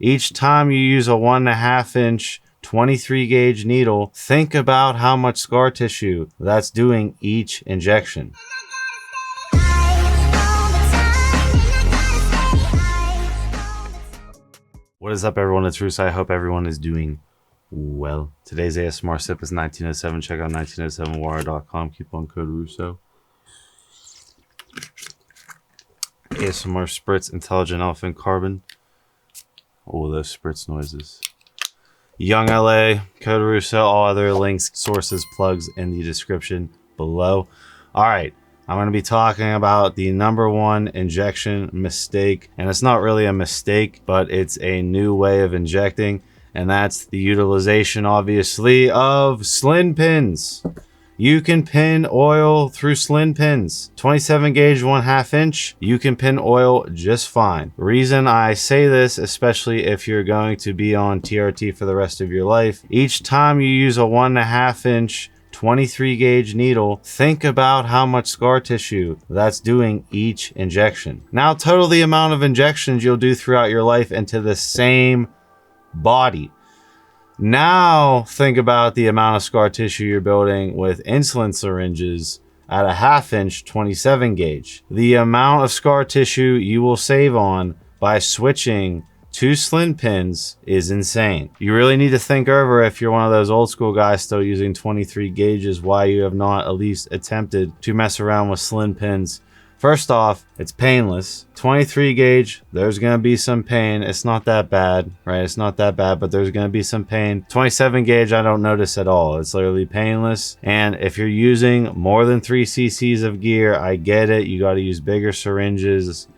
Each time you use a 1.5 inch 23 gauge needle, think about how much scar tissue that's doing each injection. What is up, everyone? It's Russo. I hope everyone is doing well. Today's ASMR sip is 1907. Check out 1907water.com. Coupon code Russo. ASMR Spritz Intelligent Elephant Carbon. Oh, those Spritz noises. Young LA, code Russo. All other links, sources, plugs in the description below. All right, I'm going to be talking about the #1 injection mistake, and it's not really a mistake, but it's a new way of injecting, and that's the utilization, obviously, of slin pins. You can pin oil through slin pins. 27 gauge 1/2 inch, you can pin oil just fine. The reason I say this, especially if you're going to be on TRT for the rest of your life, each time you use a 1.5 inch 23 gauge needle, think about how much scar tissue that's doing each injection. Now, total the amount of injections you'll do throughout your life into the same body. Now think about the amount of scar tissue you're building with insulin syringes at a 1/2 inch 27 gauge. The amount of scar tissue you will save on by switching to slin pins is insane. You really need to think over, if you're one of those old school guys still using 23 gauges, why you have not at least attempted to mess around with slin pins. First off, it's painless. 23 gauge, there's gonna be some pain. It's not that bad, right? It's not that bad, but there's gonna be some pain. 27 gauge, I don't notice at all. It's literally painless. And if you're using more than 3 cc's of gear, I get it. You gotta use bigger syringes,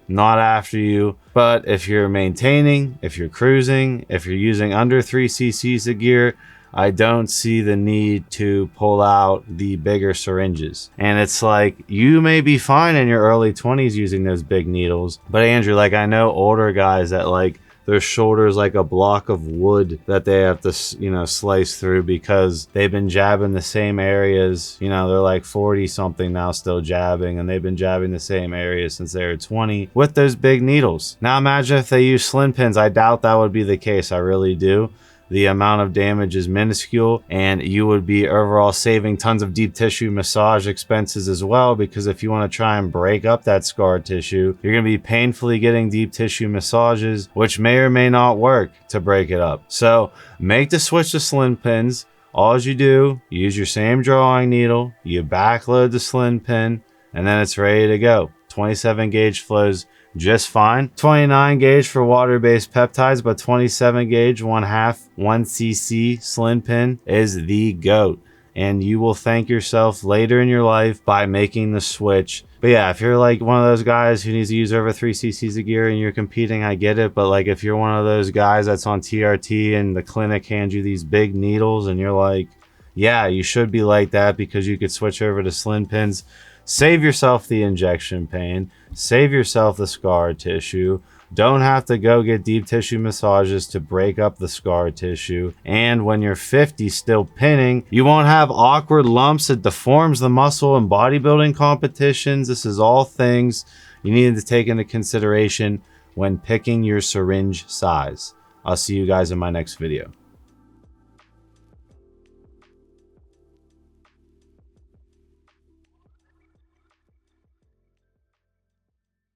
not after you. But if you're maintaining, if you're cruising, if you're using under 3 cc's of gear, I don't see the need to pull out the bigger syringes. And it's like, you may be fine in your early 20s using those big needles, but Andrew, like, I know older guys that, like, their shoulders like a block of wood that they have to, you know, slice through because they've been jabbing the same areas. You know, they're like 40 something now still jabbing, and they've been jabbing the same areas since they were 20 with those big needles. Now imagine if they use slin pins. I doubt that would be the case. I really do. The amount of damage is minuscule, and you would be overall saving tons of deep tissue massage expenses as well, because if you want to try and break up that scar tissue, you're going to be painfully getting deep tissue massages, which may or may not work to break it up. So make the switch to slin pins. All you do, you use your same drawing needle, you backload the slin pin, and then it's ready to go. 27 gauge flows just fine. 29 gauge for water-based peptides, but 27 gauge 1/2 cc slin pin is the GOAT, and you will thank yourself later in your life by making the switch. But yeah, if you're like one of those guys who needs to use over 3 cc's of gear and you're competing, I get it. But like, if you're one of those guys that's on TRT and the clinic hands you these big needles and you're like, yeah, you should be like that because you could switch over to slin pins. Save yourself the injection pain, save yourself the scar tissue. Don't have to go get deep tissue massages to break up the scar tissue. And when you're 50 still pinning, you won't have awkward lumps that deforms the muscle in bodybuilding competitions. This is all things you need to take into consideration when picking your syringe size. I'll see you guys in my next video.